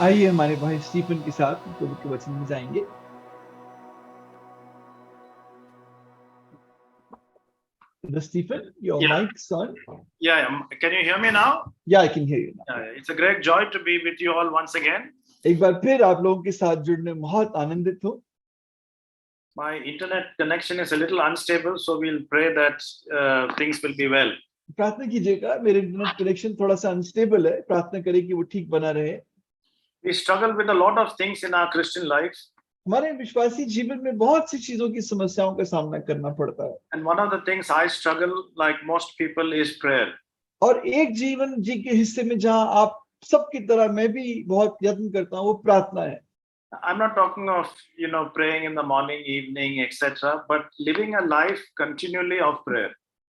आइए हमारे भाई स्टीफन के साथ प्रभु के वचन में जाएंगे। Stephen, your Yeah. mic's on. Yeah. Can you hear me now? Yeah, I can hear you now. Yeah. It's a great joy to be with you all once again. एक बार फिर आप लोगों के साथ जुड़ने में बहुत आनंदित हूँ। My internet connection is a little unstable, so we'll pray that things will be well. प्रार्थना कीजिएगा, मेरे इंटरनेट कनेक्शन थोड़ा सा अनस्टेबल है, प्रार्थना करें कि वो ठीक बना रहे। We struggle with a lot of things in our Christian life. हमारे विश्वासी जीवन में बहुत सी चीजों की समस्याओं का सामना करना पड़ता है। And one of the things I struggle, like most people, is prayer. और एक जीवन जी के हिस्से में जहाँ आप सबकी तरह मैं भी बहुत यत्न करता हूँ, वो प्रार्थना है। I'm not talking of praying in the morning, evening, etc., but living a life continually of prayer.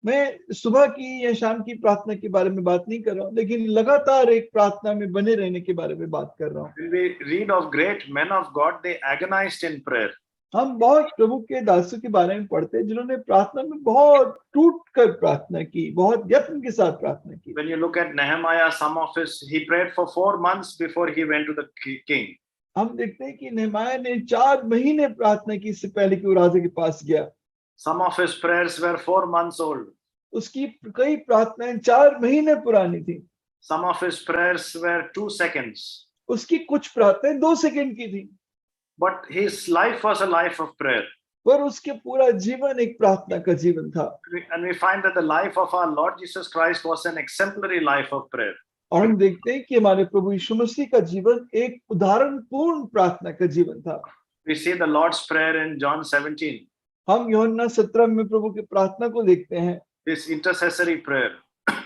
मैं सुबह की या शाम की प्रार्थना के बारे में बात नहीं कर रहा हूँ, लेकिन लगातार एक प्रार्थना में बने रहने के बारे में बात कर रहा हूँ। When we read of great men of God, they agonized in prayer. हम बहुत प्रभु के दासों के बारे में पढ़ते हैं जिन्होंने प्रार्थना में बहुत टूट कर प्रार्थना की, बहुत यत्न के साथ प्रार्थना की। When you look at Nehemiah, he prayed for 4 months before he went to the king. हम देखते हैं कि नेहमाया ने 4 महीने प्रार्थना की इससे पहले कि वो राजा के पास गया। Some of his prayers were 4 months old. उसकी कई प्रार्थनाएं 4 महीने पुरानी थी। Some of his prayers were 2 seconds. उसकी कुछ प्रार्थनाएं 2 सेकंड की थी। But his life was a life of prayer. पर उसके पूरा जीवन एक प्रार्थना का जीवन था। And we find that the life of our Lord Jesus Christ was an exemplary life of prayer. और हम देखते हैं कि हमारे प्रभु यीशु मसीह का जीवन एक उदाहरण पूर्ण प्रार्थना का जीवन था। We see the Lord's prayer in John 17. हम यूहन्ना 17 में प्रभु की प्रार्थना को देखते हैं। This intercessory prayer.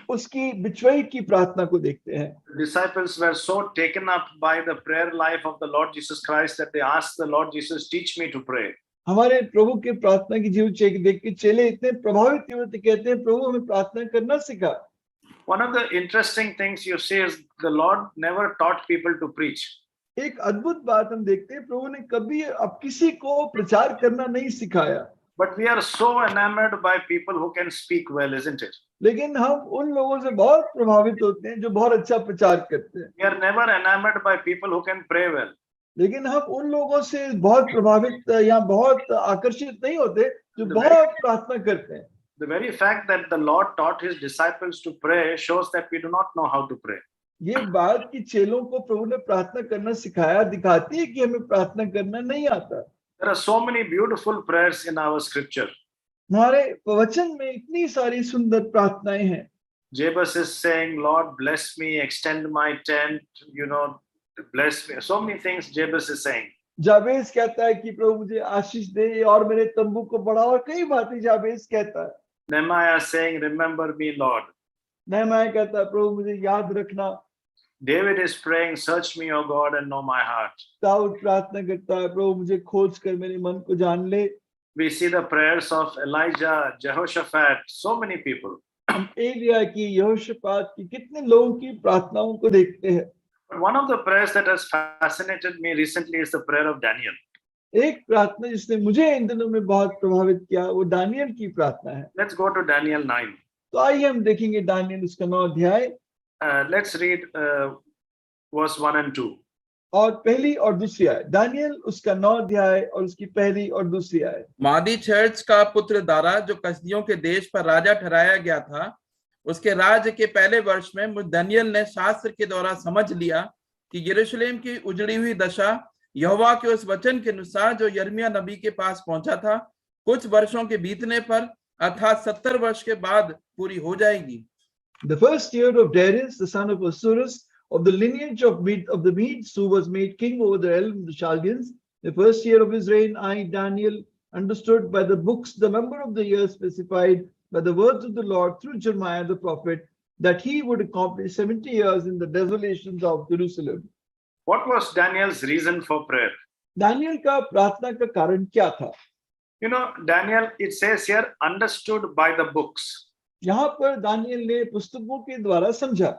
उसकी बिचवाई की प्रार्थना को देखते हैं। The disciples were so taken up by the prayer life of the Lord Jesus Christ that they asked the Lord Jesus, teach me to pray. हमारे प्रभु के प्रार्थना की जीवन देख के चेले इतने प्रभावित हुए थे, कहते हैं प्रभु हमें प्रार्थना करना सिखा। One of the interesting things you see is the Lord never taught people to preach. एक अद्भुत बात हम देखते हैं, प्रभु ने कभी अब किसी को प्रचार करना नहीं सिखाया। But we are so enamored by people who can speak well, isn't it? लेकिन हम उन लोगों से बहुत प्रभावित होते हैं जो बहुत अच्छा प्रचार करते हैं। We are never enamored by people who can pray well. लेकिन हम उन लोगों से बहुत प्रभावित या बहुत आकर्षित नहीं होते जो बहुत प्रार्थना करते हैं। The very fact that the Lord taught his disciples to pray shows that we do not know how to pray. ये बात कि चेलों को प्रभु ने प्रार्थना करना सिखाया दिखाती है कि हमें प्रार्थना करना नहीं आता। There are so many beautiful prayers in our scripture. हमारे वचन में इतनी सारी सुंदर प्रार्थनाएं हैं। Jabez is saying, Lord, bless me, extend my tent, bless me. So many things Jabez is saying. जाबेज कहता है कि प्रभु मुझे आशीष दे और मेरे तंबू को बढ़ाओ, और कई बातें जाबेज कहता है। Nehemiah is saying, remember me, Lord. नेहमाया कहता है प्रभु मुझे याद रखना। David is praying, search me, O God, and know my heart. Dawood प्रार्थना करता है प्रभु मुझे खोज कर मेरे मन को जान ले। We see the prayers of Elijah, Jehoshaphat, so many people. हम एलिया की, यहोशापात की, कितने लोगों की प्रार्थनाओं को देखते हैं। But one of the prayers that has fascinated me recently is the prayer of Daniel. एक प्रार्थना जिसने मुझे इन दिनों में बहुत प्रभावित किया वो दानियल की प्रार्थना है। Let's go to Daniel 9. तो आइए हम देखेंगे दानियल उसका 9 अध्याय। Let's read verse 1 and 2. और पहली और दूसरी आयत। दानियल उसका 9 अध्याय और उसकी पहली और दूसरी आयत। मादी छर्च का पुत्र दारा जो कसदियों के देश पर राजा ठहराया गया था, उसके राज्य के पहले वर्ष में दानियल ने शास्त्र के द्वारा समझ लिया कि यरूशलेम की उजड़ी हुई दशा यहोवा के उस वचन के अनुसार जो यिर्मयाह नबी के पास पहुंचा था, कुछ वर्षों के बीतने पर अर्थात 70 वर्ष के बाद पूरी हो जाएगी। The first year of Darius, the son of Ahasuerus, of the lineage of the Medes, who was made king over the realm of the Chaldeans, the first year of his reign, I, Daniel, understood by the books the number of the years specified by the words of the Lord through Jeremiah the prophet, that he would accomplish 70 years in the desolations of Jerusalem. What was Daniel's reason for prayer? Daniel का प्रार्थना का कारण क्या था? Daniel, it says here, understood by the books. यहाँ पर Daniel ने पुस्तकों के द्वारा समझा।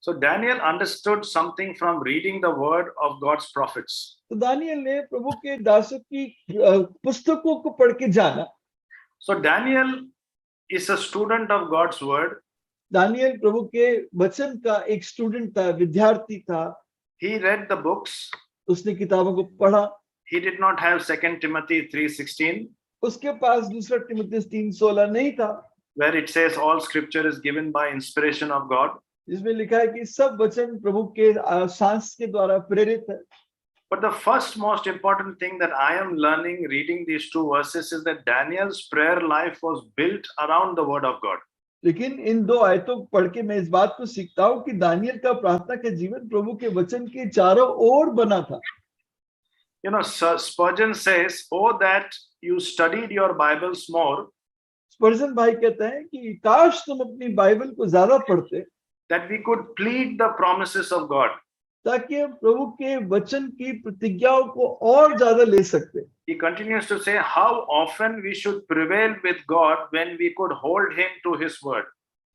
So Daniel understood something from reading the word of God's prophets. तो दानियल ने प्रभु के दासों की पुस्तकों को पढ़ के जाना। So Daniel is a student of God's word. Daniel प्रभु के वचन का एक स्टूडेंट था, विद्यार्थी था। He read the books. उसने किताबों को पढ़ा. He did not have 2 Timothy 3:16, उसके पास दूसरा तिमुथियुस 3:16 नहीं था, where it says all scripture is given by inspiration of God. जिसमें लिखा है कि सब वचन प्रभु के सांस के द्वारा प्रेरित है. But the first most important thing that I am learning reading these two verses is that Daniel's prayer life was built around the word of God. लेकिन इन दो आयतों को पढ़ के मैं इस बात को सीखता हूँ कि दानियल का प्रार्थना का जीवन प्रभु के वचन के चारों ओर बना था. You know, Spurgeon says, "Oh, that you studied your Bibles more, स्पर्जन भाई कहते हैं कि काश तुम अपनी बाइबल को ज्यादा पढ़ते, that we could plead the promises of God." ताकि हम प्रभु के वचन की प्रतिज्ञाओं को और ज्यादा ले सकते. He continues to say how often we should prevail with God when we could hold him to his word.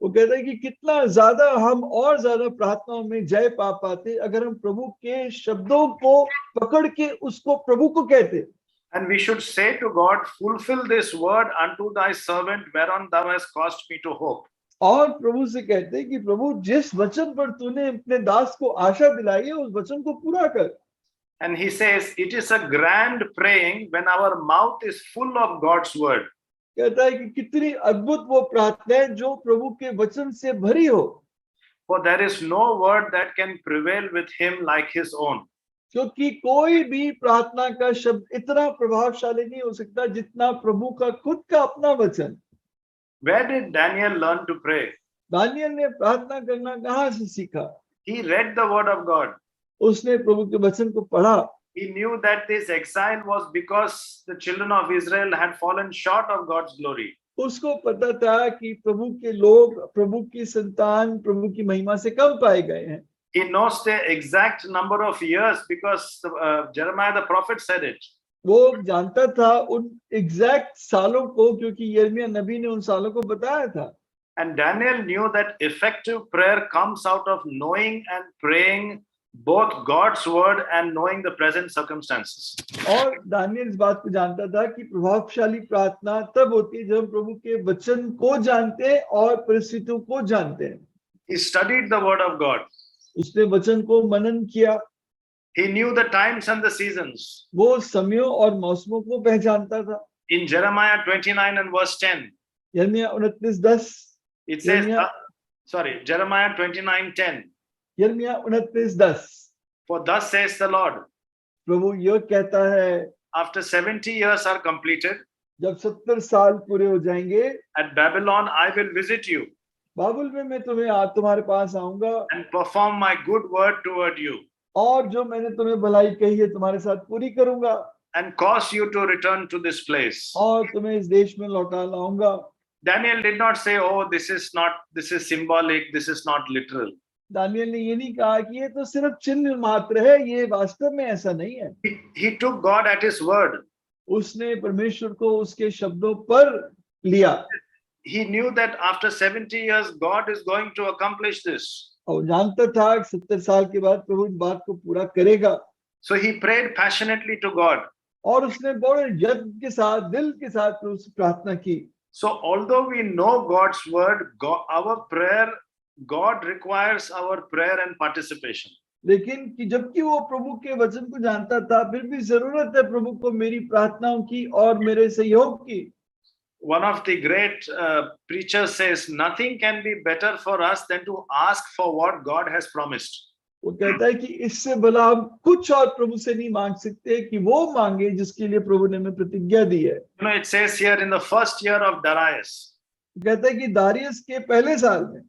वो कहते हैं कि कितना ज्यादा हम और ज्यादा प्रार्थनाओं में जय पा पाते अगर हम प्रभु के शब्दों को पकड़ के उसको प्रभु को कहते. And we should say to God, "Fulfill this word unto thy servant whereon thou hast caused me to hope." और प्रभु से कहते हैं कि प्रभु जिस वचन पर तूने अपने दास को आशा दिलाई है उस वचन को पूरा कर. And he says, it is a grand praying when our mouth is full of God's word. कहता है कि कितनी अद्भुत वो प्रार्थना है जो प्रभु के वचन से भरी हो. For there is no word that can prevail with him like his own. क्योंकि कोई भी प्रार्थना का शब्द इतना प्रभावशाली नहीं हो सकता जितना प्रभु का खुद का अपना वचन. Where did Daniel learn to pray? Daniel ने प्रार्थना करना कहाँ से सीखा? He read the word of God. उसने प्रभु के वचन को पढ़ा. He knew that this exile was because the children of Israel had fallen short of God's glory. उसको पता था कि प्रभु के लोग, प्रभु की संतान प्रभु की महिमा से कम पाए गए हैं. He knows the exact number of years because Jeremiah the prophet said it. वो जानता था उन एग्जैक्ट सालों को क्योंकि यिर्मयाह नबी ने उन सालों को बताया था. And Daniel knew that effective prayer comes out of knowing and praying both God's word and knowing the present circumstances. और दानियल इस बात को जानता था कि प्रभावशाली प्रार्थना तब होती है जब हम प्रभु के वचन को जानते हैं और परिस्थितियों को जानते हैं. He studied the word of God. उसने वचन को मनन किया. He knew the times and the seasons. वो समयों और मौसमों को पहचानता था. In Jeremiah 29 and verse 10, यिर्मयाह 29:10, it says, Jeremiah- Jeremiah 29:10, यिर्मयाह 29:10, for thus says the Lord, प्रभु यह कहता है, after 70 years are completed, जब 70 साल पूरे हो जाएंगे, at Babylon I will visit you बाबुल में मैं तुम्हारे पास आऊंगा and perform my good word toward you और जो मैंने तुम्हें भलाई कही है तुम्हारे साथ पूरी करूंगा and cause you to return to this place. और तुम्हें इस देश में लौटा लाऊंगा. Daniel did not say, oh, this is symbolic, this is not literal. Daniel ने ये नहीं कहा कि ये तो सिर्फ चिन्ह मात्र है, ये वास्तव में ऐसा नहीं है. He took God at his word. उसने परमेश्वर को उसके शब्दों पर लिया. He knew that after 70 years, God is going to accomplish this. और जानता था कि 70 साल के बाद प्रभु इस बात को पूरा करेगा. So he prayed passionately to God. और उसने बड़े यत्न के साथ, दिल के साथ प्रभु से प्रार्थना की. So although we know God's word, God requires our prayer and participation. लेकिन कि जबकि वो प्रभु के वचन को जानता था, फिर भी जरूरत है प्रभु को मेरी प्रार्थनाओं की और मेरे सहयोग की. One of the great preachers says, nothing can be better for us than to ask for what God has promised. वो कहता है कि इससे भला हम कुछ और प्रभु से नहीं मांग सकते कि वो मांगे जिसके लिए प्रभु ने हमें प्रतिज्ञा दी है. You know, it says here in the first year of Darius. कहता है कि दारियस के पहले साल में.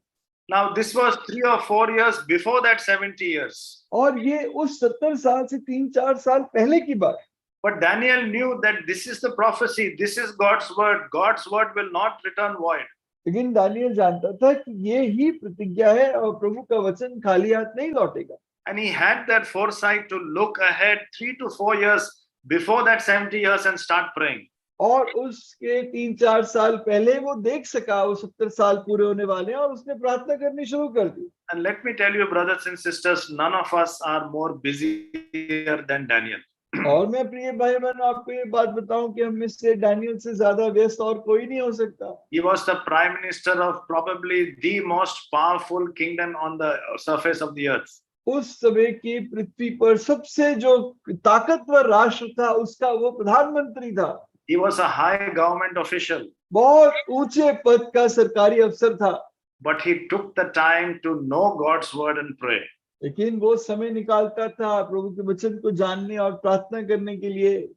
Now this was 3 or 4 years before that 70 years. और ये उस 70 साल से 3-4 साल पहले की बात. But Daniel knew that this is the prophecy, this is God's word. God's word will not return void. लेकिन दानियल जानता था कि ये ही प्रतिज्ञा है और प्रभु का वचन खाली हाथ नहीं लौटेगा. And he had that foresight to look ahead 3 to 4 years before that 70 years and start praying. और उसके 3-4 साल पहले वो देख सका वो 70 साल पूरे होने वाले हैं और उसने प्रार्थना करनी शुरू कर दी. And let me tell you, brothers and sisters, none of us are more busier than Daniel. और मैं प्रिय भाई बहनों आपको ये बात बताऊं कि हम में से दानियल से ज्यादा व्यस्त और कोई नहीं हो सकता. He was the prime minister of probably the most powerful kingdom on the surface of the earth. उस समय की पृथ्वी पर सबसे जो ताकतवर राष्ट्र था उसका वो प्रधानमंत्री था, He was a high government official, बहुत ऊंचे पद का सरकारी अफसर था, but he took the time to know God's word and pray. लेकिन वो समय निकालता था प्रभु के वचन को जानने और प्रार्थना करने के लिए।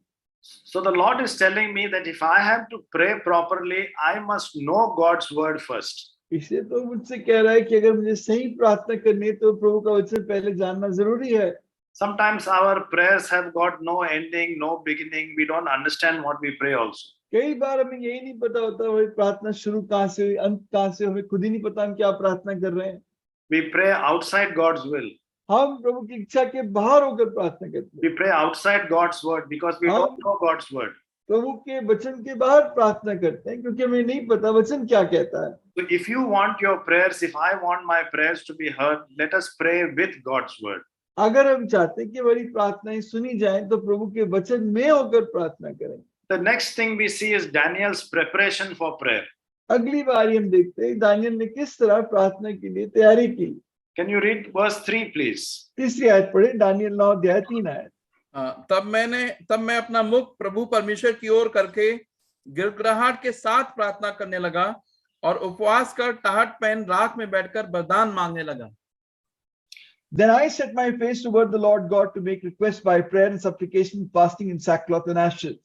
So the Lord is telling me that if I have to pray properly, I must know God's word first. इसलिए तो मुझसे कह रहा है कि अगर मुझे सही प्रार्थना करनी है तो प्रभु का वचन पहले जानना जरूरी है। Sometimes our prayers have got no ending, no beginning. We don't understand what we pray also. कई बार हमें यही नहीं पता होता हमारी प्रार्थना शुरू कहाँ से हुई, अंत कहाँ से, हमें खुद ही नहीं पता हम क्या प्रार्थना कर रहे हैं। We pray outside God's will. हम प्रभु की इच्छा के बाहर होकर प्रार्थना करते हैं, We pray outside God's word because we don't know God's word. प्रभु के वचन के बाहर प्रार्थना करते हैं क्योंकि हमें नहीं पता वचन क्या कहता है। So if you want your prayers, if I want my prayers to be heard, let us pray with God's word. अगर हम चाहते हैं कि हमारी प्रार्थनाएं सुनी जाएं तो प्रभु के वचन में होकर प्रार्थना करें। The next thing we see is Daniel's preparation for prayer. अगली बार हम देखते हैं दानियल ने किस तरह प्रार्थना के लिए तैयारी की। Can you read verse 3, please? तीसरी आयत पढ़े, दानियल 9 अध्याय 3 आयत। तब मैं अपना मुख प्रभु परमेश्वर की ओर करके गिड़गिड़ाहट के साथ प्रार्थना करने लगा और उपवास कर टाहट पहन राख में बैठकर वरदान मांगने लगा। Then I set my face toward the Lord God to make request by prayer and supplication, fasting in sackcloth and ashes.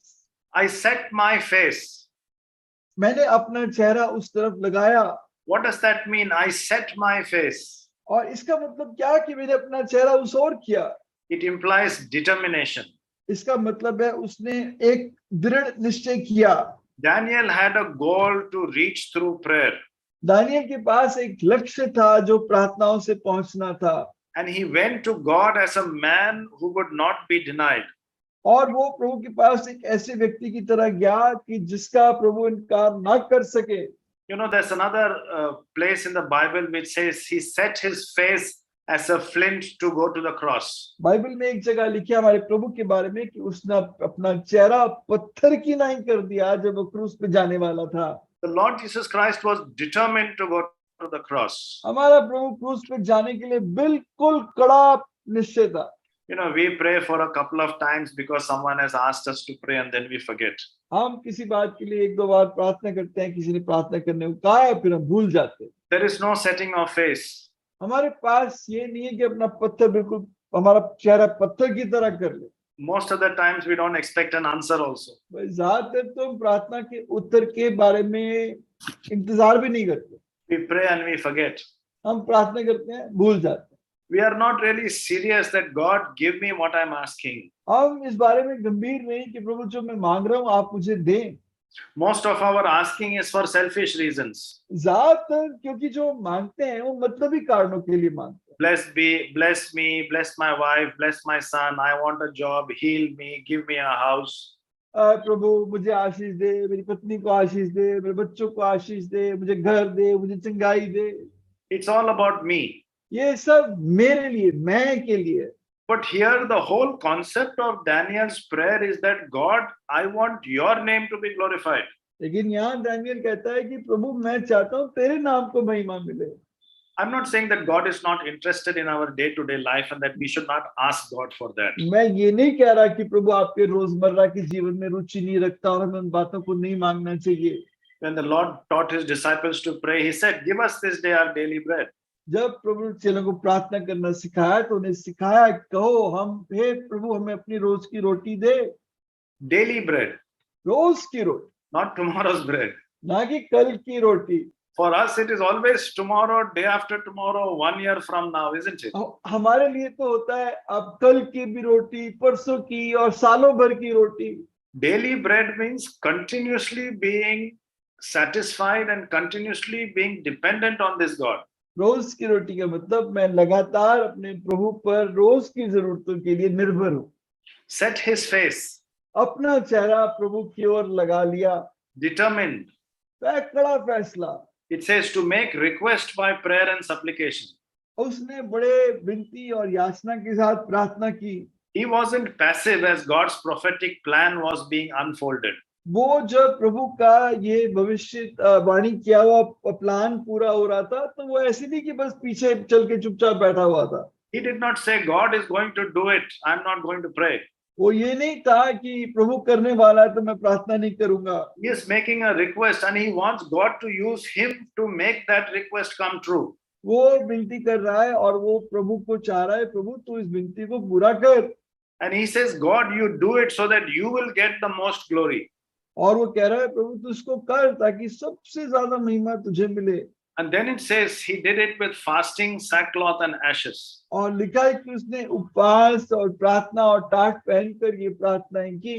I set my face. मैंने अपना चेहरा उस तरफ लगाया। What does that mean? I set my face. और इसका मतलब क्या कि मैंने अपना चेहरा उस ओर किया। It implies determination. इसका मतलब है उसने एक दृढ़ निश्चय किया। Daniel had a goal to reach through prayer. Daniel के पास एक लक्ष्य था जो प्रार्थनाओं से पहुंचना था। And he went to God as a man who would not be denied. और वो प्रभु के पास एक ऐसे व्यक्ति की तरह गया कि जिसका प्रभु इनकार ना कर सके। You know, there's another place in the Bible which says he set his face as a flint to go to the cross. Bible में एक जगह लिखा हमारे प्रभु के बारे में कि उसने अपना चेहरा पत्थर की नहीं कर दिया जब वो क्रूस पे जाने वाला था। The Lord Jesus Christ was determined to go to the cross. हमारा प्रभु क्रूस पे जाने के लिए बिल्कुल कड़ा निश्चय था। You know, we pray for a couple of times because someone has asked us to pray and then we forget. हम किसी बात के लिए एक दो बार प्रार्थना करते हैं, किसी ने प्रार्थना करने को कहा है, फिर हम भूल जाते हैं। There is no setting of face. हमारे पास ये नहीं है कि अपना पत्थर बिल्कुल हमारा चेहरा पत्थर की तरह कर ले। Most of the times we don't expect an answer also. ज्यादातर तो हम प्रार्थना के उत्तर के बारे में इंतजार भी नहीं करते। We pray and we forget. हम प्रार्थना करते हैं, भूल जाते हैं। We are not really serious that God give me what I'm asking. हम इस बारे में गंभीर नहीं कि प्रभु जो मैं मांग रहा हूँ आप मुझे दें। Most of our asking is for selfish reasons. ज्यादातर क्योंकि जो मांगते हैं वो मतलबी कारणों के लिए मांगते हैं। Bless me, bless my wife, bless my son. I want a job. Heal me, give me a house. प्रभु मुझे आशीष दे, मेरी पत्नी को आशीष दे, मेरे बच्चों को आशीष दे, मुझे घर दे, मुझे चंगाई दे। It's all about me. ये सब मेरे लिए, मैं के लिए। But here the whole concept of Daniel's prayer is that God, I want your name to be glorified. लेकिन यहाँ दानियल कहता है कि प्रभु मैं चाहता हूँ तेरे नाम को महिमा मिले। I'm not saying that God is not interested in our day-to-day life and that we should not ask God for that. मैं ये नहीं कह रहा कि प्रभु आपके रोजमर्रा के जीवन में रुचि नहीं रखता और हमें उन बातों को नहीं मांगना चाहिए। When the Lord taught his disciples to pray, he said, give us this day our daily bread. जब प्रभु चेलों को प्रार्थना करना सिखाया तो उन्हें सिखाया, कहो हम हे प्रभु हमें अपनी रोज की रोटी दे। Daily bread, रोज की रोटी, not tomorrow's bread. ना कि कल की रोटी। For us, it is always tomorrow, day after tomorrow, 1 year from now, isn't it? हमारे लिए तो होता है अब कल की भी रोटी, परसों की और सालों भर की रोटी। Daily bread means continuously being satisfied and continuously being dependent on this God. रोज की रोटी का मतलब मैं लगातार अपने प्रभु पर रोज की जरूरतों के लिए निर्भर हूँ। Set his face, अपना चेहरा प्रभु की ओर लगा लिया। determined. कड़ा फैसला। It says to make request by prayer and supplication. उसने बड़े विनती और याचना के साथ प्रार्थना की। He wasn't passive as God's prophetic plan was being unfolded. वो जब प्रभु का ये भविष्य वाणी किया हुआ प्लान पूरा हो रहा था तो वो ऐसे नहीं कि बस पीछे चल के चुपचाप बैठा हुआ था। He did not say, God is going to do it, I'm not going to pray. वो ये नहीं कहा कि प्रभु करने वाला है तो मैं प्रार्थना नहीं करूंगा। He is making a request and he wants God to use him to make that request come true. वो विनती कर रहा है और वो प्रभु को चाह रहा है, प्रभु तू इस विनती को पूरा कर। And he says, God, you do it so that you will get the most glory. और वो कह रहा है प्रभु तू इसको कर ताकि सबसे ज्यादा महिमा तुझे मिले। And then it says he did it with fasting, sackcloth and ashes. और लिखा है कि उसने उपवास और प्रार्थना और टाट पहनकर ये प्रार्थनाएं की।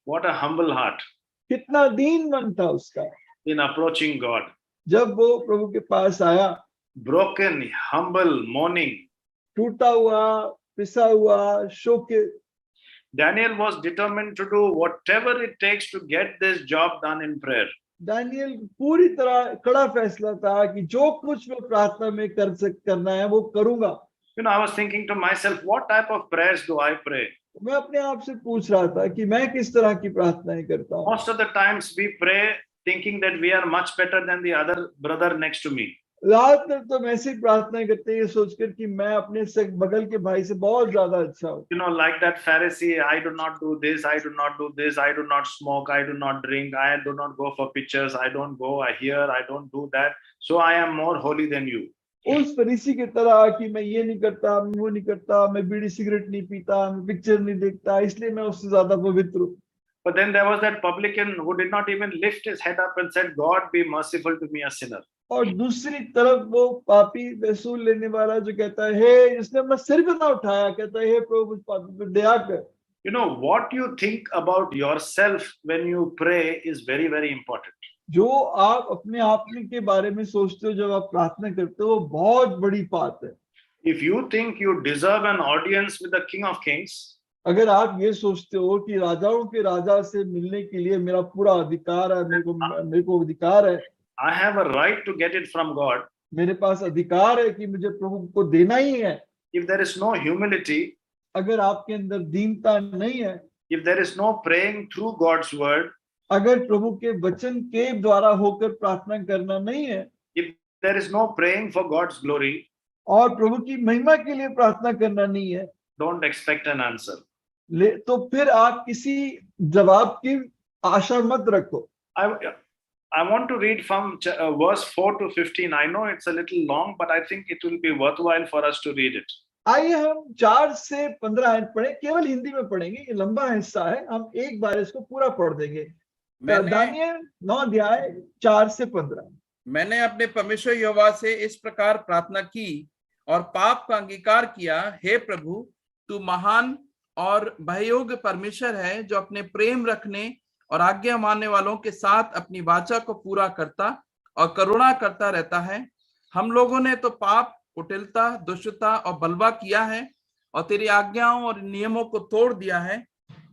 What a humble heart कितना दीन मन था उसका in approaching God. जब वो प्रभु के पास आया। Broken, humble, mourning. टूटा हुआ, पिसा हुआ, शोकित। Daniel was determined to do whatever it takes to get this job done in prayer. Daniel पूरी तरह कड़ा फैसला था कि जो कुछ मैं प्रार्थना में करना है वो करूंगा। You know, I was thinking to myself, what type of prayers do I pray? मैं अपने आप से पूछ रहा था कि मैं किस तरह की प्रार्थनाएं करता हूँ। Most of the times we pray thinking that we are much better than the other brother next to me. ज्यादातर तो मैं ऐसी प्रार्थनाएं करते हैं ये सोचकर कि मैं अपने से बगल के भाई से बहुत ज्यादा अच्छा हूँ। You know, like that Pharisee, I do not do this, I do not do this, I do not smoke, I do not drink, I do not go for pictures, I don't go here, I don't do that, so I am more holy than you. उस फरीसी की तरह कि मैं ये नहीं करता, मैं वो नहीं करता, मैं बीड़ी सिगरेट नहीं पीता, मैं पिक्चर नहीं देखता, इसलिए मैं उससे ज्यादा पवित्र हूँ। But then there was that publican who did not even lift his head up and said, God be merciful to me, a sinner. और दूसरी तरफ वो पापी वसूल लेने वाला जो कहता है, हे जिसने अपना सिर भी ना उठाया, कहता है हे प्रभु मुझ पापी पर दया कर। You know, what you think about yourself when you pray is very, very important. जो आप अपने आप के बारे में सोचते हो जब आप प्रार्थना करते हो वो बहुत बड़ी बात है। If you think you deserve an audience with the King of Kings, अगर आप ये सोचते हो कि राजाओं के राजा से मिलने के लिए मेरा पूरा अधिकार है, मेरे को अधिकार है, I have a right to get it from God. मेरे पास अधिकार है कि मुझे प्रभु को देना ही है। If there is no humility, अगर आपके अंदर दीनता नहीं है, if there is no praying through God's word, अगर प्रभु के वचन के द्वारा होकर प्रार्थना करना नहीं है, if there is no praying for God's glory, और प्रभु की महिमा के लिए प्रार्थना करना नहीं है, don't expect an answer. तो फिर आप किसी जवाब की आशा मत रखो। I want to read from verse 4 to 15. I know it's a little long, but I think it will be worthwhile for us to read it. आइए हम 4 से 15 आयत पढ़ें, केवल हिंदी में पढ़ेंगे, ये लंबा हिस्सा है, हम एक बार इसको पूरा पढ़ देंगे। दानियल 9 अध्याय 4 से 15। मैंने अपने परमेश्वर यहोवा से इस प्रकार प्रार्थना की और पाप का अंगीकार किया, हे प्रभु तू महान और भययोग्य परमेश्वर है, जो अपने प्रेम रखने और आज्ञा मानने वालों के साथ अपनी वाचा को पूरा करता और करुणा करता रहता है। हम लोगों ने तो पाप, कुटिलता, दुष्टता और बलवा किया है और तेरी आज्ञाओं और नियमों को तोड़ दिया है।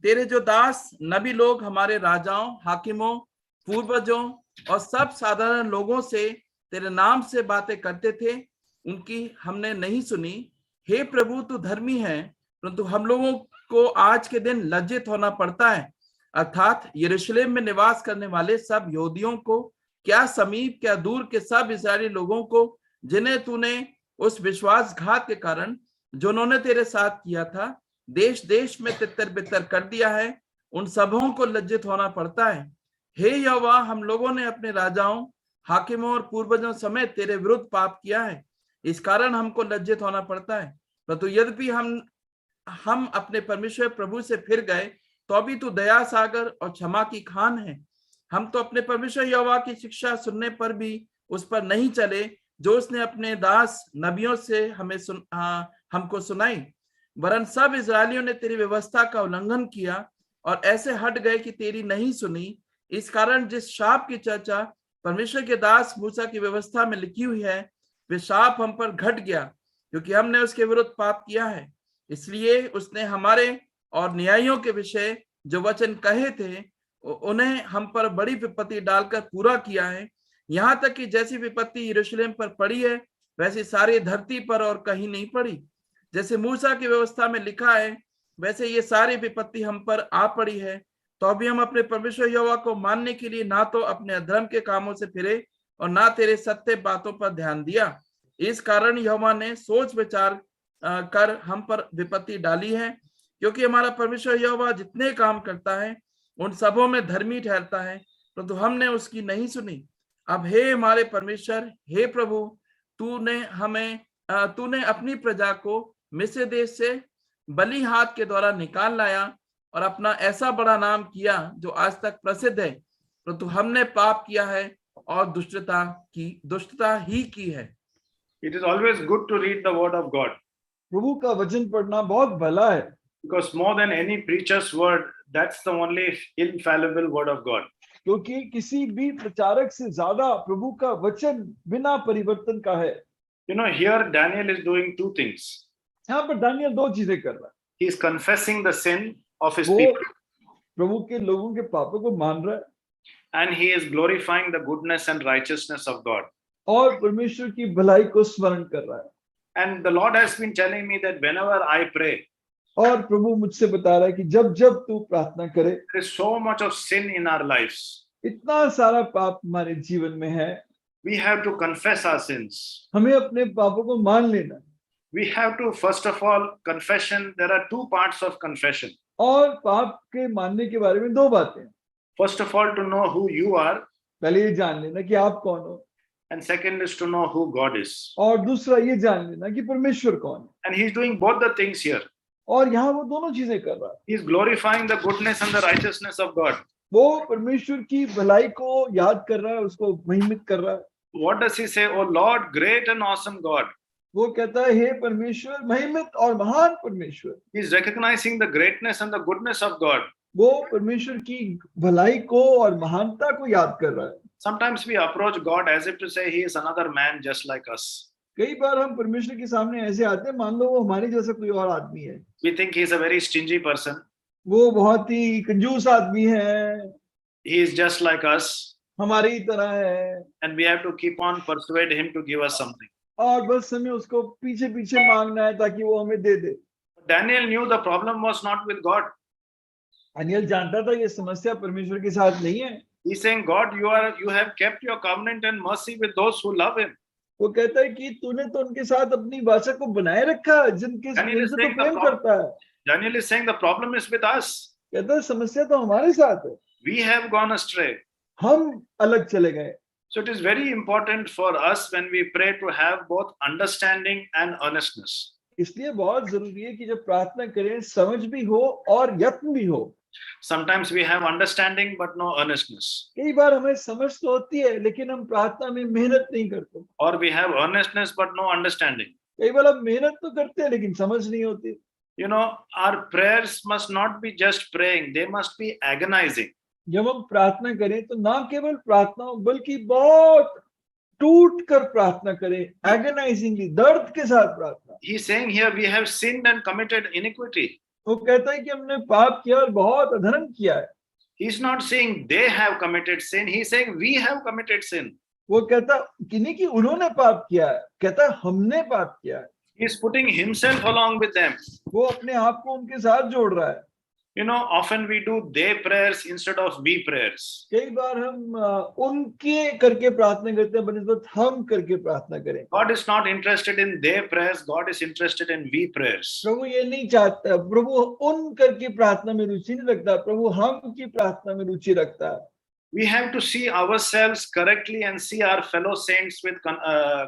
तेरे जो दास नबी लोग हमारे राजाओं, हाकिमों, पूर्वजों और सब साधारण लोगों से तेरे नाम से बातें करते थे, उनकी हमने नहीं सुनी। हे प्रभु तू धर्मी है, परंतु हम लोगों को आज के दिन लज्जित होना पड़ता है, अर्थात यरूशलेम में निवास करने वाले सब यहूदियों को, क्या समीप क्या दूर के सब इस्राएली लोगों को, जिन्हें तूने उस विश्वासघात के कारण जो उन्होंने तेरे साथ किया था देश देश में तितर बितर कर दिया है, उन सबों को लज्जित होना पड़ता है। हे यहोवा, हम लोगों ने अपने राजाओं, हाकिमों और पूर्वजों समेत तेरे विरुद्ध पाप किया है, इस कारण हमको लज्जित होना पड़ता है। परंतु यद्यपि हम अपने परमेश्वर प्रभु से फिर गए, तो अभी तू दया सागर और क्षमा की खान है। हम तो अपने परमेश्वर यहोवा की शिक्षा सुनने पर भी उस पर नहीं चले, जो उसने अपने दास नबियों से हमको सुनाई, वरन सब इस्राएलियों ने तेरी व्यवस्था का उल्लंघन किया और ऐसे हट गए कि तेरी नहीं सुनी। इस कारण जिस शाप की चर्चा परमेश्वर के दास मूसा की व्यवस्था में लिखी हुई है, वे शाप हम पर घट गया, क्योंकि हमने उसके विरुद्ध पाप किया है। इसलिए उसने हमारे और न्यायियों के विषय जो वचन कहे थे, उन्हें हम पर बड़ी विपत्ति डालकर पूरा किया है, यहाँ तक कि जैसी विपत्ति यरूशलेम पर पड़ी है, वैसी सारी धरती पर और कहीं नहीं पड़ी। जैसे मूसा की व्यवस्था में लिखा है, वैसे ये सारी विपत्ति हम पर आ पड़ी है। तो अभी हम अपने परमेश्वर यहोवा को मानने के लिए ना तो अपने अधर्म के कामों से फिरे और ना तेरे सत्य बातों पर ध्यान दिया। इस कारण यहोवा ने सोच विचार कर हम पर विपत्ति डाली है, क्योंकि हमारा परमेश्वर यहोवा जितने काम करता है उन सबों में धर्मी ठहरता है, परंतु हमने उसकी नहीं सुनी। अब हे हमारे परमेश्वर, हे प्रभु, तूने अपनी प्रजा को मिस्र देश से बलि हाथ के द्वारा निकाल लाया और अपना ऐसा बड़ा नाम किया जो आज तक प्रसिद्ध है, परंतु हमने पाप किया है और दुष्टता ही की है। It is always good to read the word of God, प्रभु का वचन पढ़ना बहुत भला है, because more than any preacher's word, that's the only infallible word of God. क्योंकि किसी भी प्रचारक से ज्यादा प्रभु का वचन बिना परिवर्तन का है। You know, here Daniel is doing two things. यहाँ पर दानियल दो चीजें कर रहा है। He is confessing the sin of his वो people, प्रभु के लोगों के पापों को मान रहा है and he is glorifying the goodness and righteousness of God. और परमेश्वर की भलाई को स्मरण कर रहा है। And the Lord has been telling me that whenever I pray, और प्रभु मुझसे बता रहा है कि जब जब तू प्रार्थना करे, there is so much of sin in our lives. इतना सारा पाप हमारे जीवन में है, We have to confess our sins. हमें अपने पापों को मान लेना। We have to, first of all, confession. There are two parts of confession. और पाप के मानने के बारे में दो बातें हैं। First of all, to know who you are, पहले ये जान लेना कि आप कौन हो, and second is to know who God is. और दूसरा ये जान लेना कि परमेश्वर कौन है। And he's doing both the things here. और यहाँ वो दोनों चीजें कर रहा है। He's glorifying the goodness and the righteousness of God. वो परमेश्वर की भलाई को याद कर रहा है, उसको महिमित कर रहा है। What does he say? Oh Lord, great and awesome God. वो कहता है, हे परमेश्वर, महिमित और महान परमेश्वर। He's recognizing the greatness and the goodness of God. वो परमेश्वर की भलाई को और महानता को याद कर रहा है। Sometimes we approach God as if to say he is another man just like us. कई बार हम परमेश्वर के सामने ऐसे आते हैं, मान लो वो हमारे जैसा कोई और आदमी है। We think he is a very stingy person. वो बहुत ही कंजूस आदमी है, He is just like us, हमारी ही तरह है, and we have to keep on persuade him to give us something. और बस हमें उसको पीछे पीछे मांगना है ताकि वो हमें दे दे। Daniel knew the problem was not with God. Daniel जानता था ये समस्या परमेश्वर के साथ नहीं है। He's saying, God, you have kept your covenant and mercy with those who love him. वो कहता है कि तूने तो उनके साथ अपनी वाचा को बनाए रखा है जिनके Daniel is जिनसे saying तो प्रेम the करता है। Daniel is saying the problem is with us. कहता है समस्या तो हमारे साथ है, We have gone astray. हम अलग चले गए। So it is very important for us when we pray to have both understanding and earnestness. इसलिए बहुत जरूरी है कि जब प्रार्थना करें समझ भी हो और यत्न भी हो। Sometimes we have understanding but no earnestness. कई बार हमें समझ तो होती है लेकिन हम प्रार्थना में मेहनत नहीं करते। Or we have earnestness but no understanding. कई बार हम मेहनत तो करते हैं लेकिन समझ नहीं होती। You know, our prayers must not be just praying, they must be agonizing. जब हम प्रार्थना करें तो ना केवल प्रार्थना हो बल्कि बहुत टूट कर प्रार्थना करें, एगोनाइजिंगली, दर्द के साथ प्रार्थना। He's saying here we have sinned and committed iniquity. वो कहता है कि हमने पाप किया और बहुत अधर्म किया है। He's not saying they have committed sin, he's saying we have committed sin. वो कहता कि नहीं कि उन्होंने पाप किया है, कहता है हमने पाप किया है। He's putting himself along with them. वो अपने आप को उनके साथ जोड़ रहा है। You know, often we do they prayers instead of we prayers. कई बार हम उनके करके प्रार्थना करते हैं बनिस्बत हम करके प्रार्थना करें। God is not interested in their prayers, God is interested in we prayers. प्रभु ये नहीं चाहता, प्रभु उन करके प्रार्थना में रुचि नहीं रखता, प्रभु हम की प्रार्थना में रुचि रखता है। We have to see ourselves correctly and see our fellow saints with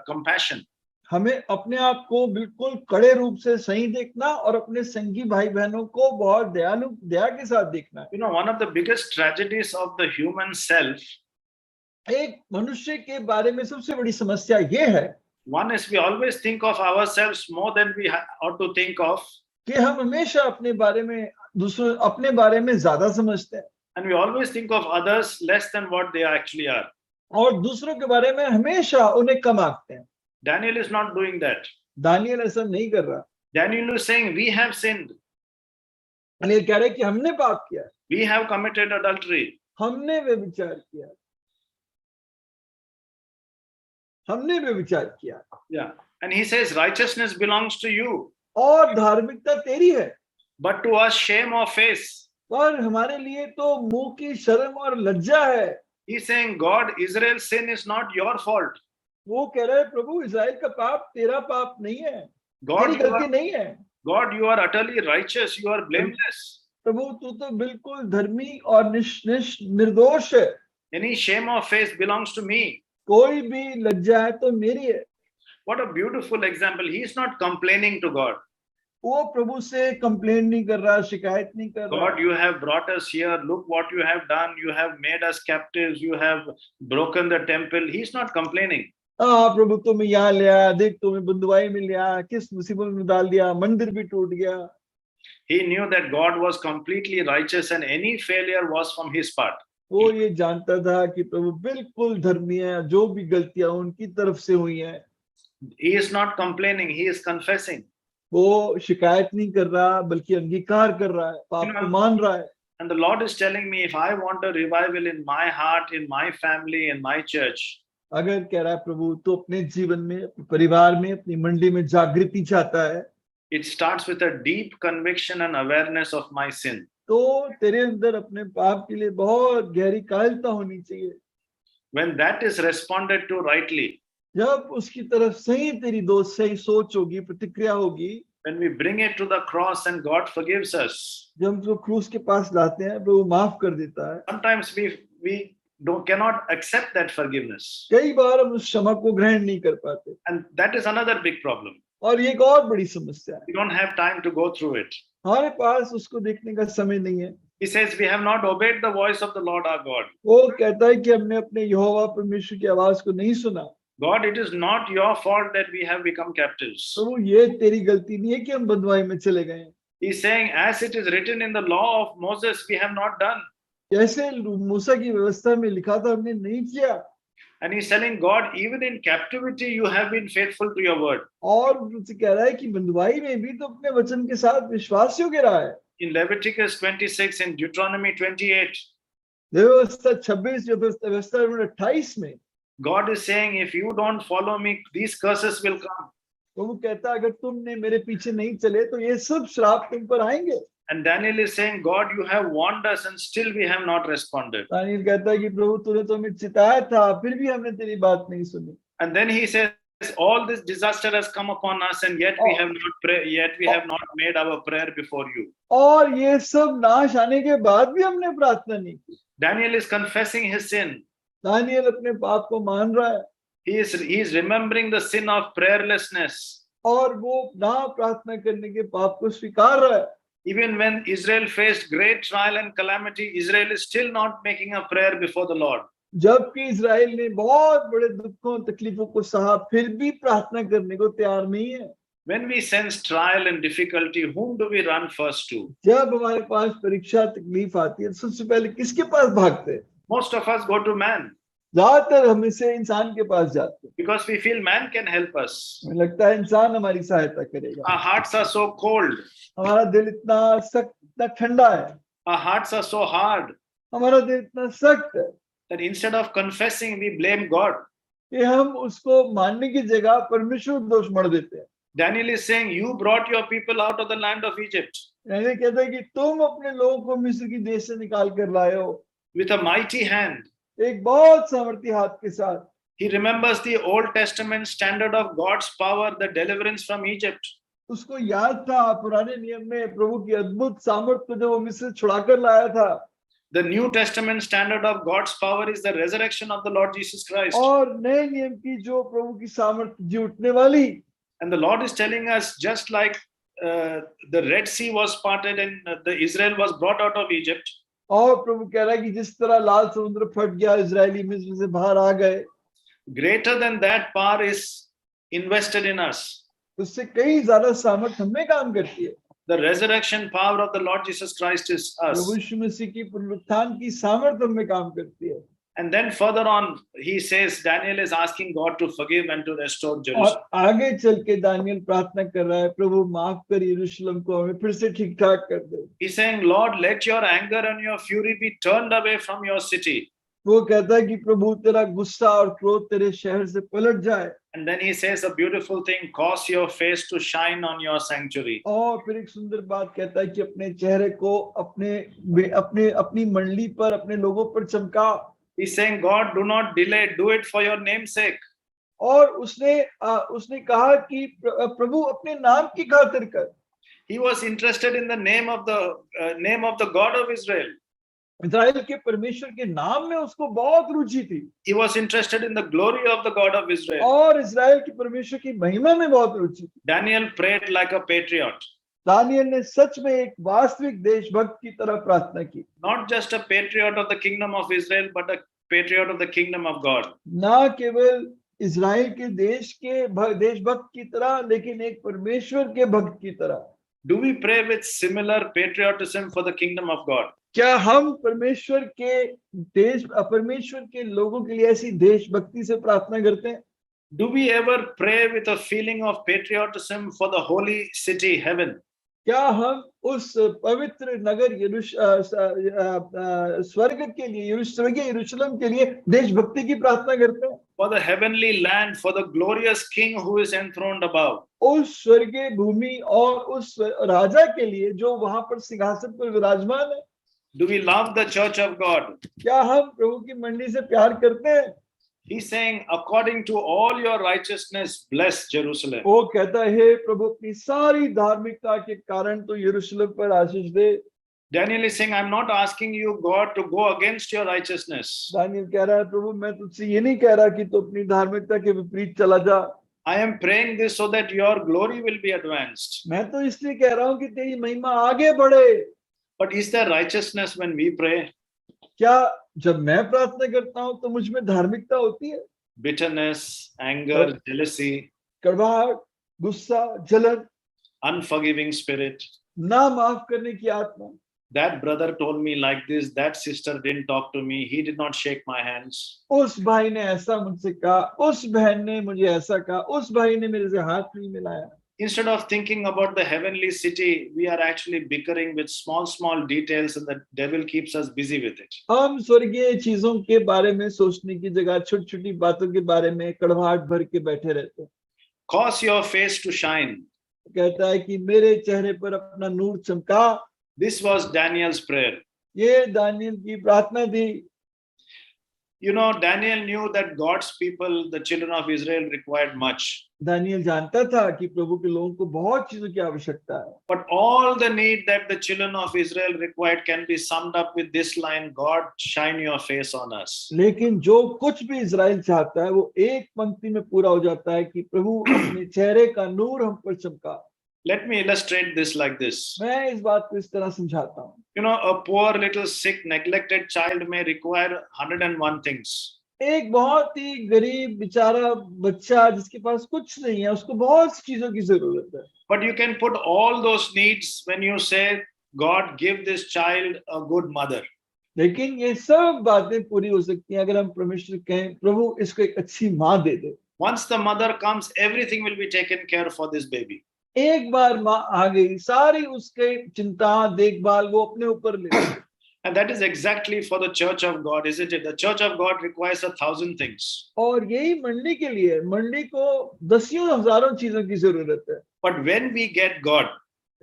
compassion. हमें अपने आप को बिल्कुल कड़े रूप से सही देखना और अपने संगी भाई बहनों को बहुत दया के साथ देखना। You know, one of the biggest tragedies of the human self, एक मनुष्य के बारे में सबसे बड़ी समस्या ये है one is we always think of ourselves more than we ought to think of, कि हम हमेशा अपने बारे में ज्यादा समझते हैं and we always think of others less than what they actually are. और दूसरों के बारे में हमेशा उन्हें कम आंकते हैं। Daniel is not doing that. Daniel ऐसा नहीं कर रहा। Daniel is saying we have sinned, Daniel कह रहे कि हमने पाप किया, we have committed adultery, हमने व्यभिचार किया, हमने व्यभिचार किया। yeah, and he says righteousness belongs to you, और धार्मिकता तेरी है, but to us shame or face. पर हमारे लिए तो मुंह की शर्म और लज्जा है। He's saying, God, Israel's sin is not your fault. वो कह रहा है प्रभु इज़राइल का पाप तेरा पाप नहीं है। God, तेरी you गलती are, नहीं है God, you are utterly righteous. You are blameless. प्रभु, तू तो बिल्कुल धर्मी और निर्दोष है, Any shame or face belongs to me. कोई भी लज्जा है तो मेरी है। What a beautiful example. He is not complaining to God. वो प्रभु से कंप्लेन नहीं कर रहा, शिकायत नहीं कर रहा। God, you have brought us here. Look what you have done. You have made us captives. You have broken the temple. He's not complaining. हाँ प्रभु, तुम्हें यहाँ ले आया, देख तुम्हें बंधुआई में ले आया, किस मुसीबत में डाल दिया, मंदिर भी टूट गया। He knew that God was completely righteous and any failure was from his part. वो ये जानता था कि प्रभु बिल्कुल धर्मी है, जो भी गलतियां उनकी तरफ से हुई हैं। He is not complaining. He is confessing. वो शिकायत नहीं कर रहा, बल्कि अंगीकार कर रहा है, पाप को मान रहा है। And the Lord is telling me, if I want a revival in my heart, in my family, in my church, अगर कह रहा है प्रभु तो अपने जीवन में, अपने परिवार में, अपनी मंडली में जागृति चाहता है, it starts with a deep conviction and awareness of my sin. तो तेरे अंदर अपने पाप के लिए बहुत गहरी कायरता होनी चाहिए। When that is responded to rightly, जब उसकी तरफ सही तेरी दोस्त सही सोच होगी, प्रतिक्रिया होगी, when we bring it to the cross and God forgives us, जब हम उसको क्रूस के पास लाते हैं, प्रभु माफ कर देता है। sometimes we cannot accept that forgiveness. कई बार हम उस क्षमा को ग्रहण नहीं कर पाते, And that is another big problem. और ये एक और बड़ी समस्या है। We don't have time to go through it. हमारे पास उसको देखने का समय नहीं है। He says, we have not obeyed the voice of the Lord our God. वो कहता है कि हमने अपने यहोवा परमेश्वर की आवाज को नहीं सुना। God, it is not your fault that we have become captives. प्रभु, ये तेरी गलती नहीं है कि हम बंधुआई में चले गए। He's saying, as it is written in the law of Moses, we have not done. जैसे मूसा की व्यवस्था में लिखा था, हमने नहीं किया। And he's telling God, even in captivity, you have been faithful to your word. और उनसे कह रहा है कि बंधुआई में भी तो अपने वचन के साथ विश्वास योग्य रहा है। In Leviticus 26, in Deuteronomy 28, व्यवस्था 26, व्यवस्था 28 में God is saying, if you don't follow me, these curses will come. तो वो कहता है, अगर तुमने मेरे पीछे नहीं चले तो ये सब श्राप तुम पर आएंगे। And Daniel is saying, God, you have warned us and still we have not responded. Daniel कहता है कि प्रभु तूने तो हमें चिताया था, फिर भी हमने तेरी बात नहीं सुनी। And then he says, all this disaster has come upon us and yet we have not made our prayer before you. और ये सब नाश आने के बाद भी हमने प्रार्थना नहीं की। Daniel is confessing his sin. Daniel अपने पाप को मान रहा है, He is remembering the sin of prayerlessness. और वो ना प्रार्थना करने के पाप को स्वीकार रहा है। Even when Israel faced great trial and calamity, Israel is still not making a prayer before the Lord. जबकि इजराइल ने बहुत बड़े दुखों तकलीफों को सहा, फिर भी प्रार्थना करने को तैयार नहीं है। When we sense trial and difficulty, whom do we run first to? जब हमारे पास परीक्षा तकलीफ आती है, सबसे पहले किसके पास भागते हैं? Most of us go to man ज्यादातर हम इसे इंसान के पास जाते हैं, because we feel man can help us. हमें लगता है इंसान हमारी सहायता करेगा। Our hearts are so cold. हमारा दिल इतना सख्त, इतना ठंडा है, Our hearts are so hard हमारा दिल इतना सख्त है that instead of confessing, we blame God. कि हम उसको मानने की जगह परमेश्वर को दोष मढ़ देते हैं। Daniel is saying, you brought your people out of the land of Egypt यानी कहता है कि तुम अपने लोगों को मिस्र की देश से निकाल कर लाए हो with a mighty hand. एक बहुत सामर्थी हाथ के साथ। He remembers the Old Testament standard of God's power, the deliverance from Egypt. उसको याद था पुराने नियम में प्रभु की अद्भुत सामर्थ को जब वो मिस्र छुड़ा कर लाया था। The New Testament standard of God's power is the resurrection of the Lord Jesus Christ. और नए नियम की जो प्रभु की सामर्थ जी उठने वाली। And the Lord is telling us, just like the Red Sea was parted and the Israel was brought out of Egypt, और प्रभु कह रहा है कि जिस तरह लाल समुद्र फट गया, इजरायली मिस्र से बाहर आ गए, greater than that power is invested in us. उससे कई ज्यादा सामर्थ हमें काम करती है। The resurrection power of the Lord Jesus Christ is us. प्रभु यीशु मसीह की पुनरुत्थान की सामर्थ हमें काम करती है। And then further on, he says, Daniel is asking God to forgive and to restore और Jerusalem. आगे चल के दानियल प्रार्थना कर रहा है, प्रभु माफ कर यरूशलेम को, हमें फिर से ठीक ठाक कर दे। He's saying, Lord, let your anger and your fury be turned away from your city. वो कहता है कि प्रभु तेरा गुस्सा और क्रोध तेरे शहर से पलट जाए। And then he says a beautiful thing, cause your face to shine on your sanctuary. और फिर एक सुंदर बात कहता है कि अपने चेहरे को अपनी मंडली पर, अपने लोगों पर चमका। He's saying, God, do not delay, do it for your name's sake. और उसने कहा कि प्रभु अपने नाम की खातिर कर। He was interested in the name of the God of Israel. इस्राएल के परमेश्वर के नाम में उसको बहुत रुचि थी, He was interested in the glory of the God of Israel. और इस्राएल के परमेश्वर की महिमा में बहुत रुचि थी। Daniel prayed like a patriot, Daniel ने सच में एक वास्तविक देशभक्त की तरह प्रार्थना की, not just a patriot of the kingdom of Israel, but a patriot of the kingdom of God. ना केवल इस्राएल के देशभक्त की तरह, लेकिन एक परमेश्वर के भक्त की तरह। Do we pray with similar patriotism for the kingdom of God? क्या हम परमेश्वर के लोगों के लिए ऐसी देशभक्ति से प्रार्थना करते हैं? Do we ever pray with a feeling of patriotism for the holy city, heaven? क्या हम उस पवित्र नगर स्वर्ग के लिए, स्वर्गीय यरूशलेम के लिए देशभक्ति की प्रार्थना करते हैं? For the heavenly land, for the glorious king who is enthroned above. उस स्वर्गीय भूमि और उस राजा के लिए जो वहां पर सिंहासन पर विराजमान है। Do we love the church of God? क्या हम प्रभु की मंडली से प्यार करते हैं? He's saying, according to all your righteousness, bless Jerusalem. वो कहता है, प्रभु अपनी सारी धार्मिकता के कारण तो यरूशलेम पर आशीष दे। Daniel is saying, I'm not asking you, God, to go against your righteousness. Daniel कह रहा है, प्रभु मैं तुझसे ये नहीं कह रहा कि तू अपनी धार्मिकता के विपरीत चला जा। I am praying this so that your glory will be advanced. मैं तो इसलिए कह रहा हूँ कि तेरी महिमा आगे बढ़े। But is there righteousness when we pray? क्या जब मैं प्रार्थना करता हूँ तो मुझ में धार्मिकता होती है? Bitterness, anger, jealousy, कड़वाहट, गुस्सा, जलन, unforgiving spirit. ना माफ करने की आत्मा। That brother told me like this, that sister didn't talk to me, he did not shake my hands. उस भाई ने ऐसा मुझसे कहा, उस बहन ने मुझे ऐसा कहा, उस भाई ने मेरे से हाथ नहीं मिलाया। Instead of thinking about the heavenly city, we are actually bickering with small details, and the devil keeps us busy with it. हम स्वर्गीय चीजों के बारे में सोचने की जगह छोटी-छोटी बातों के बारे में कड़वाहट भर के बैठे रहते हैं। Cause your face to shine. कहता है कि मेरे चेहरे पर अपना नूर चमका। This was Daniel's prayer. ये दानियल की प्रार्थना थी। You know, Daniel knew that God's people, the children of Israel, required much. Daniel जानता था कि प्रभु के लोगों को बहुत चीजों की आवश्यकता है। But all the need that the children of Israel required can be summed up with this line, God, shine your face on us. लेकिन जो कुछ भी इजराइल चाहता है वो एक पंक्ति में पूरा हो जाता है कि प्रभु अपने चेहरे का नूर हम पर चमका। Let me illustrate this like this. मैं इस बात को इस तरह समझाता हूँ। You know, a poor, little, sick, neglected child may require 101 things. एक बहुत ही गरीब बेचारा बच्चा जिसके पास कुछ नहीं है, उसको बहुत सी चीजों की जरूरत है। But you can put all those needs when you say, God, give this child a good mother. लेकिन ये सब बातें पूरी हो सकती हैं अगर हम परमेश्वर कहें, प्रभु इसको एक अच्छी माँ दे दे। Once the mother comes, everything will be taken care for this baby. एक बार माँ आ गई, सारी उसके चिंता देखभाल वो अपने ऊपर ले लेगी। And that is exactly for the church of God, isn't it? The church of God requires 1,000 things. और यही मंडली के लिए, मंडली को दसियों हजारों चीजों की जरूरत है। But when we get God,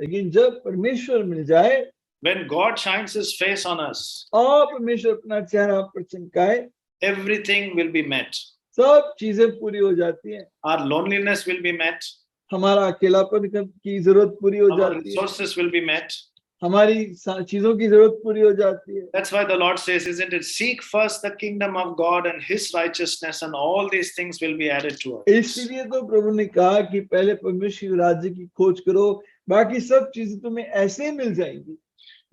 लेकिन जब परमेश्वर मिल जाए, when God shines his face on us, और परमेश्वर अपना चेहरा पर चमकाए, everything will be met. सब चीजें पूरी हो जाती हैं। Our loneliness will be met. हमारा अकेलापन की जरूरत पूरी हो Our जाती है। resources will be met. हमारी चीजों की जरूरत पूरी हो जाती है। That's why the Lord says, isn't it? Seek first the kingdom of God and his righteousness, and all these things will be added to us. इसलिए तो प्रभु ने कहा कि पहले परमेश्वर राज्य की खोज करो, बाकी सब चीजें तुम्हें ऐसे ही मिल जाएंगी।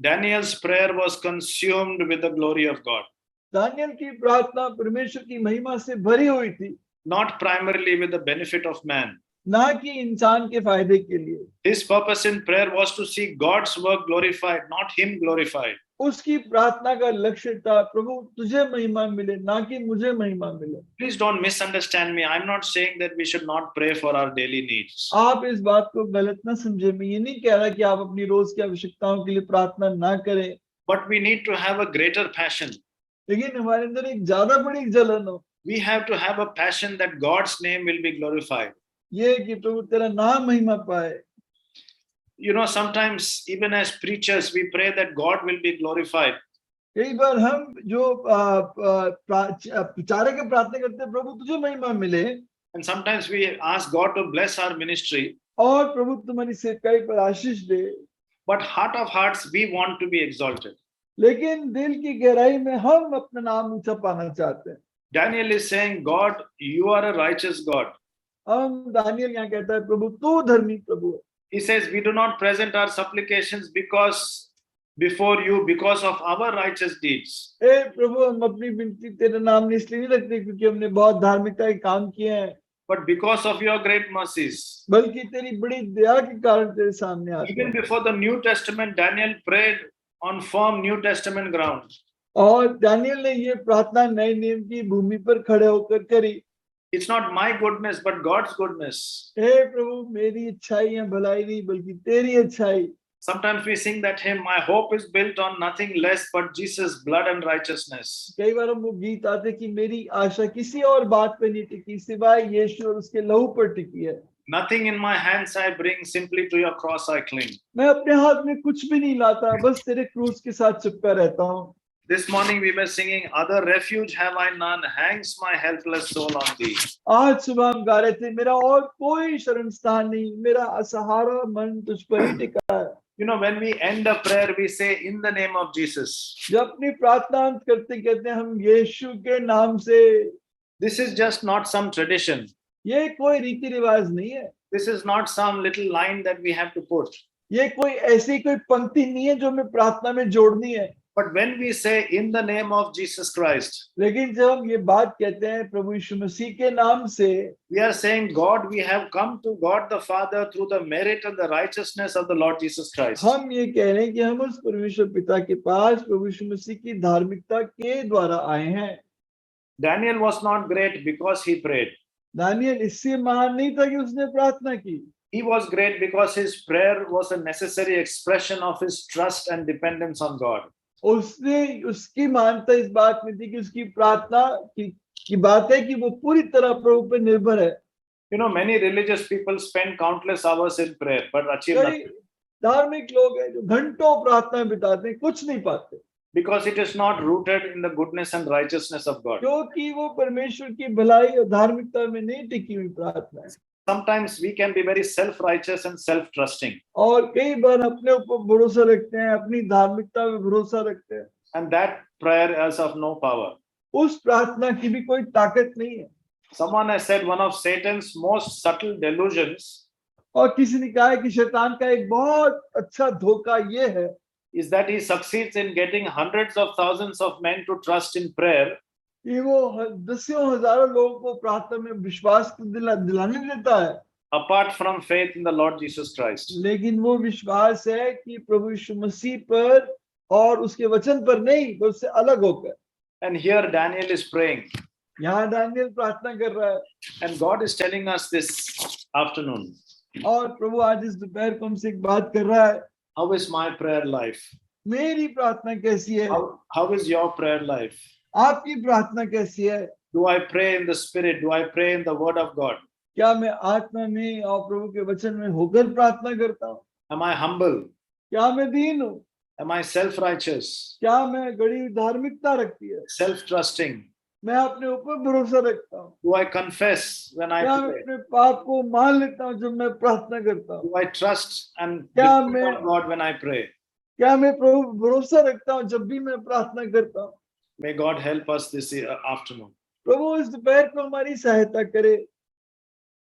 Daniel's prayer was consumed with the glory of God. Daniel की प्रार्थना परमेश्वर की महिमा से भरी हुई थी, Not primarily with the benefit of man. ना कि इंसान के फायदे के लिए। His purpose in prayer was to see God's work glorified, not him glorified. उसकी प्रार्थना का लक्ष्य था, प्रभु तुझे महिमा मिले, ना कि मुझे महिमा मिले। Please don't misunderstand me. I'm not saying that we should not pray for our daily needs. आप इस बात को गलत ना समझे, मैं ये नहीं कह रहा कि आप अपनी रोज की आवश्यकताओं के लिए प्रार्थना ना करें, But we need to have a greater passion. लेकिन हमारे अंदर एक ज्यादा बड़ी जलन हो। We have to have a passion that God's name will be glorified. ये कि प्रभु तेरा नाम महिमा पाए। You know, sometimes even as preachers, we pray that God will be glorified. कई बार हम जो प्रचारक प्रार्थना करते हैं, प्रभु तुझे महिमा मिले, And sometimes we ask God to bless our ministry, और प्रभु तुम्हारी सेवकाई पर आशीष दे, but heart of hearts, we want to be exalted. लेकिन दिल की गहराई में हम अपना नाम ऊंचा पाना चाहते हैं. Daniel is saying, God, you are a righteous God. हम दानियल यहाँ कहता है प्रभु तू धर्मी प्रभु है. He says, we do not present our supplications before you because of our righteous deeds, ए प्रभु हम अपनी विनती तेरे नाम में इसलिए नहीं रखते क्योंकि हमने बहुत धार्मिकता के काम किए हैं, but because of your great mercies. बल्कि तेरी बड़ी दया के कारण तेरे सामने आते Even हैं. before the New Testament, Daniel prayed on firm New Testament ground. और दानियल ने ये प्रार्थना नए नियम की भूमि पर खड़े होकर करी. It's not my goodness, but God's goodness. हे प्रभु मेरी अच्छाई या भलाई नहीं बल्कि तेरी अच्छाई. Sometimes we sing that hymn, my hope is built on nothing less but Jesus' blood and righteousness. कई बार हम वो गीत आते कि मेरी आशा किसी और बात पे नहीं टिकी सिवाय यीशु और उसके लहू पर टिकी है. Nothing in my hands I bring, simply to your cross I cling. मैं अपने हाथ में कुछ भी नहीं लाता, बस तेरे क्रूस के साथ चिपका रहता हूँ. This morning we were singing, other refuge have I none, hangs my helpless soul on thee. आज सुबह हम गा रहे थे मेरा और कोई शरण स्थान नहीं, मेरा असहारा मन तुझ पर ही टिका है. You know, when we end a prayer, we say, in the name of Jesus. जब अपनी प्रार्थना अंत करते कहते हैं हम यीशु के नाम से. This is just not some tradition. ये कोई रीति रिवाज नहीं है. This is not some little line that we have to put. ये कोई ऐसी कोई पंक्ति नहीं है जो हमें प्रार्थना में जोड़नी है. But when we say, in the name of Jesus Christ, लेकिन जब हम ये बात कहते हैं प्रभु यीशु मसीह के नाम से, we are saying, God, we have come to God the Father through the merit and the righteousness of the Lord Jesus Christ. हम ये कह रहे हैं कि हम उस परमेश्वर पिता के पास प्रभु यीशु मसीह की धार्मिकता के द्वारा आए हैं. Daniel was not great because he prayed. Daniel इससे महान नहीं था कि उसने प्रार्थना की. He was great because his prayer was a necessary expression of his trust and dependence on God. उसने उसकी मानता इस बात में थी कि उसकी प्रार्थना की बात है कि वो पूरी तरह प्रभु पर निर्भर है. You know, many religious people spend countless hours in prayer, but achieve कई nothing. धार्मिक लोग हैं जो घंटों प्रार्थना में बिताते हैं, कुछ नहीं पाते. Because it is not rooted in the goodness and righteousness of God. क्योंकि वो परमेश्वर की भलाई और धार्मिकता में नहीं टिकी हुई प्रार्थना है. Sometimes we can be very self-righteous and self-trusting. और कई बार अपने ऊपर भरोसा रखते हैं, अपनी धार्मिकता में भरोसा रखते हैं. And that prayer is of no power. उस प्रार्थना की भी कोई ताकत नहीं है. Someone has said one of Satan's most subtle delusions और किसी ने कहा है कि शैतान का एक बहुत अच्छा धोखा ये है is that he succeeds in getting hundreds of thousands of men to trust in prayer, कि वो दसियों हजारों लोगों को प्रार्थना में विश्वास दिलाने देता है, apart from faith in the Lord Jesus Christ. लेकिन वो विश्वास है कि प्रभु यीशु मसीह पर और उसके वचन पर नहीं, पर उससे अलग होकर. And here Daniel is praying, यहाँ दानियल प्रार्थना कर रहा है. and God is telling us this afternoon, और प्रभु आज इस दोपहर को हमसे एक बात कर रहा है. how is my prayer life? मेरी प्रार्थना कैसी है? How is your prayer life? आपकी प्रार्थना कैसी है? Do I pray in the Spirit? Do I pray in the Word of God? क्या मैं आत्मा में और प्रभु के वचन में होकर प्रार्थना करता हूँ? Am I humble? क्या मैं दीन हूँ? Am I self-righteous? क्या मैं गड़ी धार्मिकता रखती है? Self-trusting? मैं अपने ऊपर भरोसा रखता हूँ? Do I confess when I क्या मैं pray? अपने पाप को मान लेता हूँ जब मैं प्रार्थना करता हूँ? Do I trust and क्या depend मैं- on God when I pray? क्या मैं प्रभु पर भरोसा रखता हूँ जब भी मैं प्रार्थना करता हूँ? May God help us this afternoon. प्रभु इस दोपहर को हमारी सहायता करे.